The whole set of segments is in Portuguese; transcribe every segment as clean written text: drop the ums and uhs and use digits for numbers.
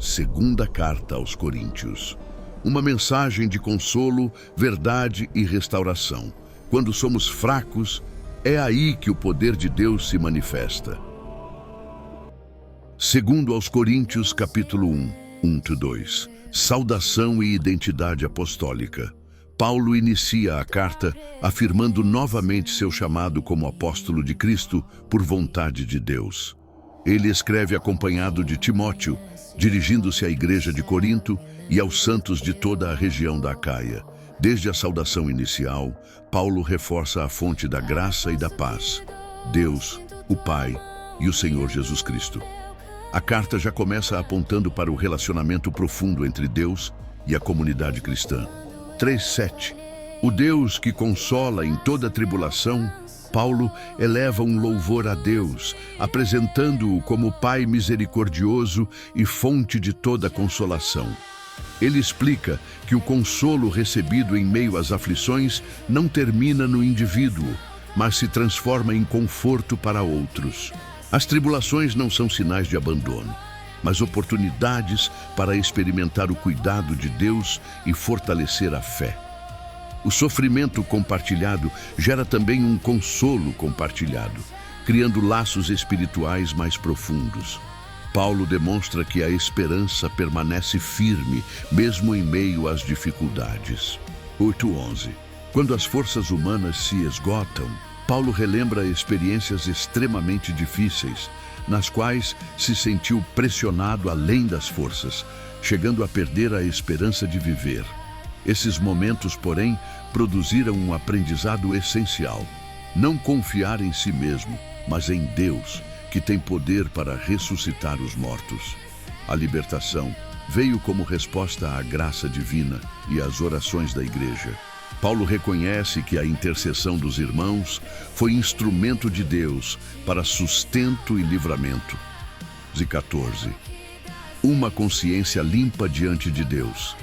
Segunda Carta aos Coríntios. Uma mensagem de consolo, verdade e restauração. Quando somos fracos, é aí que o poder de Deus se manifesta. Segundo aos Coríntios, capítulo 1, 1-2. Saudação e identidade apostólica. Paulo inicia a carta afirmando novamente seu chamado como apóstolo de Cristo por vontade de Deus. Ele escreve acompanhado de Timóteo, dirigindo-se à igreja de Corinto e aos santos de toda a região da Acaia. Desde a saudação inicial, Paulo reforça a fonte da graça e da paz, Deus, o Pai e o Senhor Jesus Cristo. A carta já começa apontando para o relacionamento profundo entre Deus e a comunidade cristã. 3:7. O Deus que consola em toda tribulação, Paulo eleva um louvor a Deus, apresentando-o como Pai misericordioso e fonte de toda consolação. Ele explica que o consolo recebido em meio às aflições não termina no indivíduo, mas se transforma em conforto para outros. As tribulações não são sinais de abandono, mas oportunidades para experimentar o cuidado de Deus e fortalecer a fé. O sofrimento compartilhado gera também um consolo compartilhado, criando laços espirituais mais profundos. Paulo demonstra que a esperança permanece firme, mesmo em meio às dificuldades. 8:11. Quando as forças humanas se esgotam, Paulo relembra experiências extremamente difíceis, nas quais se sentiu pressionado além das forças, chegando a perder a esperança de viver. Esses momentos, porém, produziram um aprendizado essencial. Não confiar em si mesmo, mas em Deus, que tem poder para ressuscitar os mortos. A libertação veio como resposta à graça divina e às orações da igreja. Paulo reconhece que a intercessão dos irmãos foi instrumento de Deus para sustento e livramento. 14. Uma consciência limpa diante de Deus.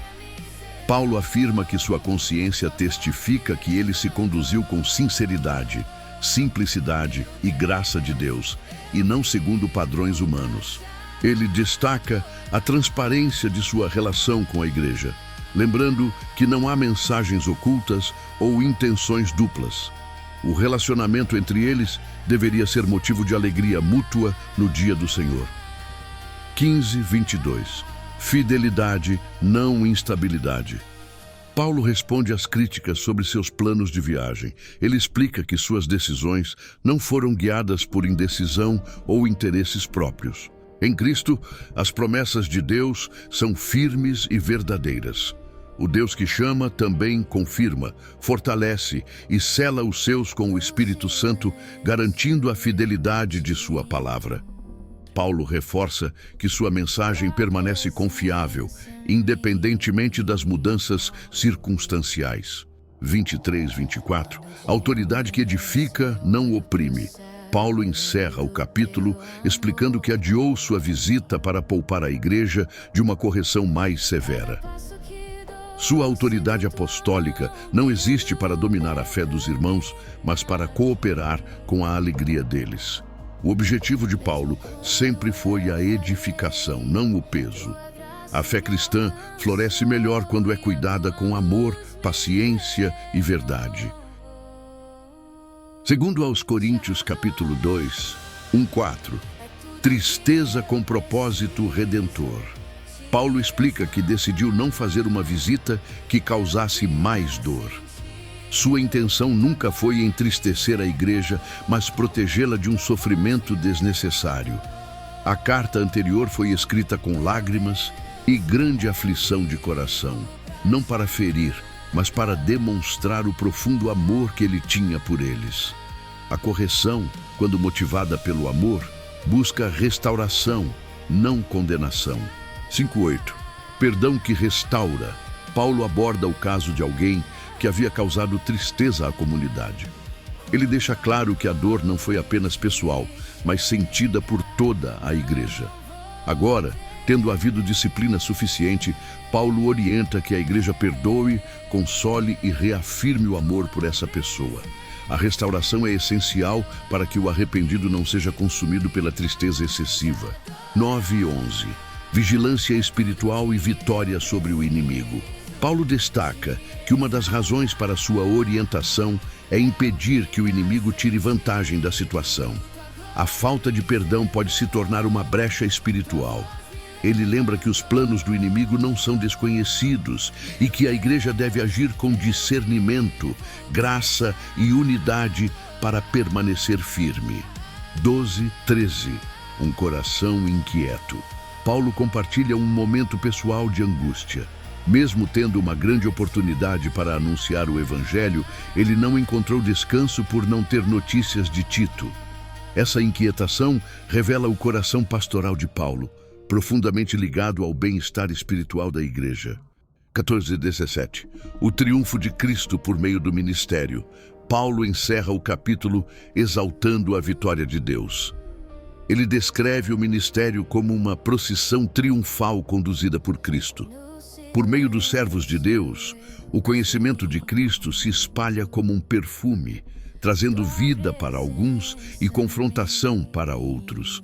Paulo afirma que sua consciência testifica que ele se conduziu com sinceridade, simplicidade e graça de Deus, e não segundo padrões humanos. Ele destaca a transparência de sua relação com a igreja, lembrando que não há mensagens ocultas ou intenções duplas. O relacionamento entre eles deveria ser motivo de alegria mútua no dia do Senhor. 15:22. Fidelidade, não instabilidade. Paulo responde às críticas sobre seus planos de viagem. Ele explica que suas decisões não foram guiadas por indecisão ou interesses próprios. Em Cristo, as promessas de Deus são firmes e verdadeiras. O Deus que chama também confirma, fortalece e sela os seus com o Espírito Santo, garantindo a fidelidade de sua palavra. Paulo reforça que sua mensagem permanece confiável, independentemente das mudanças circunstanciais. 23-24. Autoridade que edifica, não oprime. Paulo encerra o capítulo explicando que adiou sua visita para poupar a igreja de uma correção mais severa. Sua autoridade apostólica não existe para dominar a fé dos irmãos, mas para cooperar com a alegria deles. O objetivo de Paulo sempre foi a edificação, não o peso. A fé cristã floresce melhor quando é cuidada com amor, paciência e verdade. Segundo aos Coríntios, capítulo 2, 1:4. Tristeza com propósito redentor. Paulo explica que decidiu não fazer uma visita que causasse mais dor. Sua intenção nunca foi entristecer a igreja, mas protegê-la de um sofrimento desnecessário. A carta anterior foi escrita com lágrimas e grande aflição de coração, não para ferir, mas para demonstrar o profundo amor que ele tinha por eles. A correção, quando motivada pelo amor, busca restauração, não condenação. 5:8. Perdão que restaura. Paulo aborda o caso de alguém que havia causado tristeza à comunidade. Ele deixa claro que a dor não foi apenas pessoal, mas sentida por toda a igreja. Agora, tendo havido disciplina suficiente, Paulo orienta que a igreja perdoe, console e reafirme o amor por essa pessoa. A restauração é essencial para que o arrependido não seja consumido pela tristeza excessiva. 9:11. vigilância espiritual e vitória sobre o inimigo. Paulo destaca que uma das razões para sua orientação é impedir que o inimigo tire vantagem da situação. A falta de perdão pode se tornar uma brecha espiritual. Ele lembra que os planos do inimigo não são desconhecidos e que a igreja deve agir com discernimento, graça e unidade para permanecer firme. 12:13. Um coração inquieto. Paulo compartilha um momento pessoal de angústia. Mesmo tendo uma grande oportunidade para anunciar o Evangelho, ele não encontrou descanso por não ter notícias de Tito. Essa inquietação revela o coração pastoral de Paulo, profundamente ligado ao bem-estar espiritual da igreja. 14:17. O triunfo de Cristo por meio do ministério. Paulo encerra o capítulo exaltando a vitória de Deus. Ele descreve o ministério como uma procissão triunfal conduzida por Cristo. Por meio dos servos de Deus, o conhecimento de Cristo se espalha como um perfume, trazendo vida para alguns e confrontação para outros.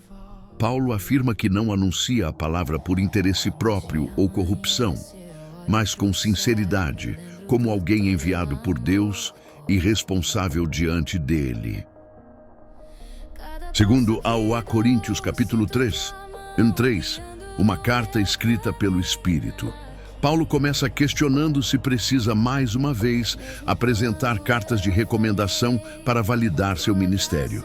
Paulo afirma que não anuncia a palavra por interesse próprio ou corrupção, mas com sinceridade, como alguém enviado por Deus e responsável diante dele. Segundo a Coríntios capítulo 3, em 3, uma carta escrita pelo Espírito. Paulo começa questionando se precisa mais uma vez apresentar cartas de recomendação para validar seu ministério.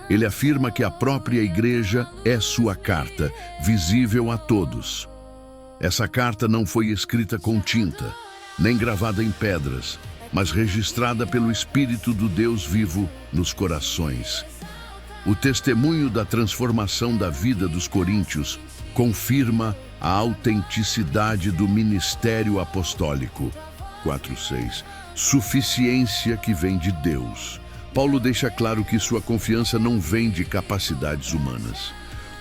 Ele afirma que a própria igreja é sua carta, visível a todos. Essa carta não foi escrita com tinta, nem gravada em pedras, mas registrada pelo Espírito do Deus vivo nos corações. O testemunho da transformação da vida dos coríntios confirma a autenticidade do ministério apostólico. 4:6. Suficiência que vem de Deus. Paulo deixa claro que sua confiança não vem de capacidades humanas.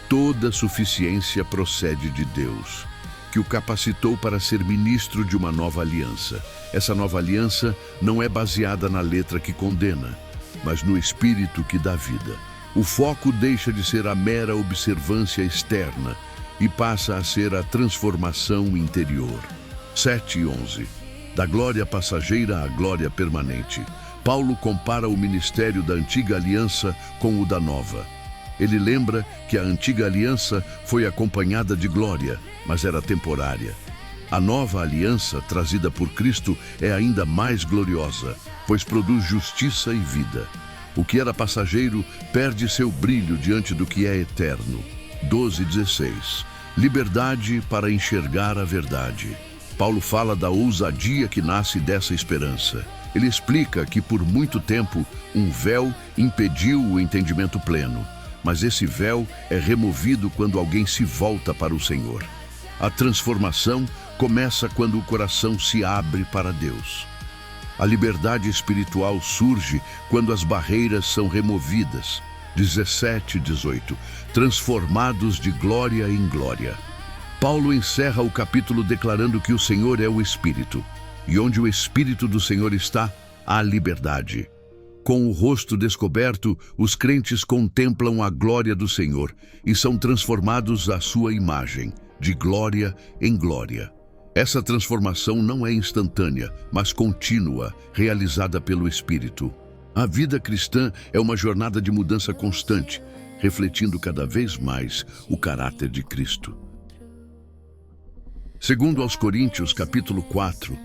Toda suficiência procede de Deus, que o capacitou para ser ministro de uma nova aliança. Essa nova aliança não é baseada na letra que condena, mas no Espírito que dá vida. O foco deixa de ser a mera observância externa e passa a ser a transformação interior. 7:11. Da glória passageira à glória permanente. Paulo compara o ministério da antiga aliança com o da nova. Ele lembra que a antiga aliança foi acompanhada de glória, mas era temporária. A nova aliança, trazida por Cristo, é ainda mais gloriosa, pois produz justiça e vida. O que era passageiro perde seu brilho diante do que é eterno. 12:16. Liberdade para enxergar a verdade. Paulo fala da ousadia que nasce dessa esperança. Ele explica que por muito tempo um véu impediu o entendimento pleno, mas esse véu é removido quando alguém se volta para o Senhor. A transformação começa quando o coração se abre para Deus. A liberdade espiritual surge quando as barreiras são removidas. 17:18. Transformados de glória em glória. Paulo encerra o capítulo declarando que o Senhor é o Espírito, e onde o Espírito do Senhor está, há liberdade. Com o rosto descoberto, os crentes contemplam a glória do Senhor e são transformados à sua imagem, de glória em glória. Essa transformação não é instantânea, mas contínua, realizada pelo Espírito. A vida cristã é uma jornada de mudança constante, refletindo cada vez mais o caráter de Cristo. Segundo aos Coríntios, capítulo 4,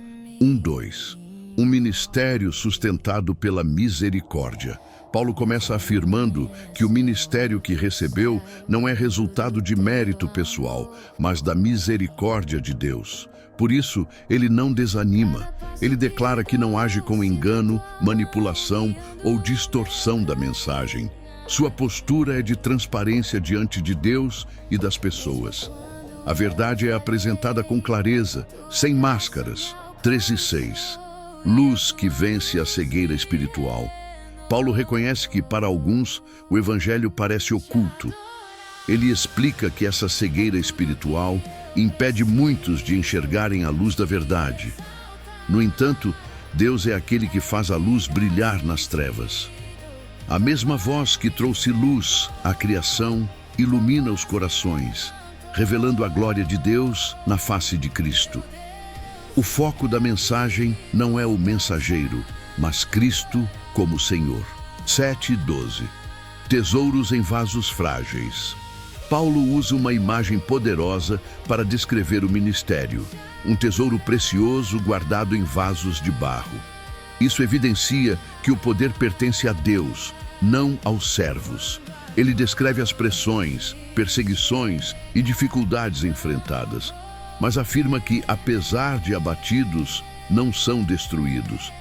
1-2. Um ministério sustentado pela misericórdia. Paulo começa afirmando que o ministério que recebeu não é resultado de mérito pessoal, mas da misericórdia de Deus. Por isso, ele não desanima. Ele declara que não age com engano, manipulação ou distorção da mensagem. Sua postura é de transparência diante de Deus e das pessoas. A verdade é apresentada com clareza, sem máscaras. 13:6. Luz que vence a cegueira espiritual. Paulo reconhece que, para alguns, o Evangelho parece oculto. Ele explica que essa cegueira espiritual impede muitos de enxergarem a luz da verdade. No entanto, Deus é aquele que faz a luz brilhar nas trevas. A mesma voz que trouxe luz à criação ilumina os corações. revelando a glória de Deus na face de Cristo. O foco da mensagem não é o mensageiro, mas Cristo como Senhor. 7:12. Tesouros em vasos frágeis. Paulo usa uma imagem poderosa para descrever o ministério, um tesouro precioso guardado em vasos de barro. Isso evidencia que o poder pertence a Deus, não aos servos. Ele descreve as pressões, perseguições e dificuldades enfrentadas, mas afirma que, apesar de abatidos, não são destruídos.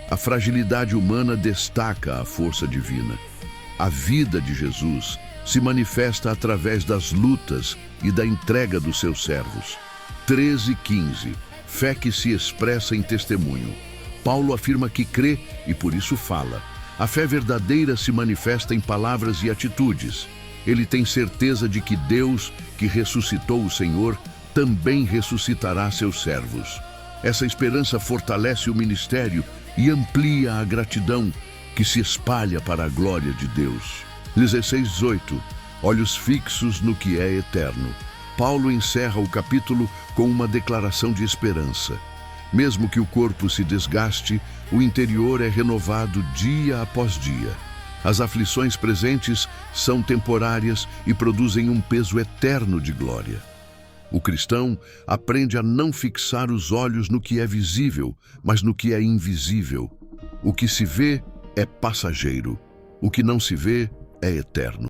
A fragilidade humana destaca a força divina. A vida de Jesus se manifesta através das lutas e da entrega dos seus servos. 13:15. Fé que se expressa em testemunho. Paulo afirma que crê e por isso fala. A fé verdadeira se manifesta em palavras e atitudes. Ele tem certeza de que Deus, que ressuscitou o Senhor, também ressuscitará seus servos. Essa esperança fortalece o ministério e amplia a gratidão que se espalha para a glória de Deus. 16:18. Olhos fixos no que é eterno. Paulo encerra o capítulo com uma declaração de esperança. Mesmo que o corpo se desgaste, o interior é renovado dia após dia. As aflições presentes são temporárias e produzem um peso eterno de glória. O cristão aprende a não fixar os olhos no que é visível, mas no que é invisível. O que se vê é passageiro, o que não se vê é eterno.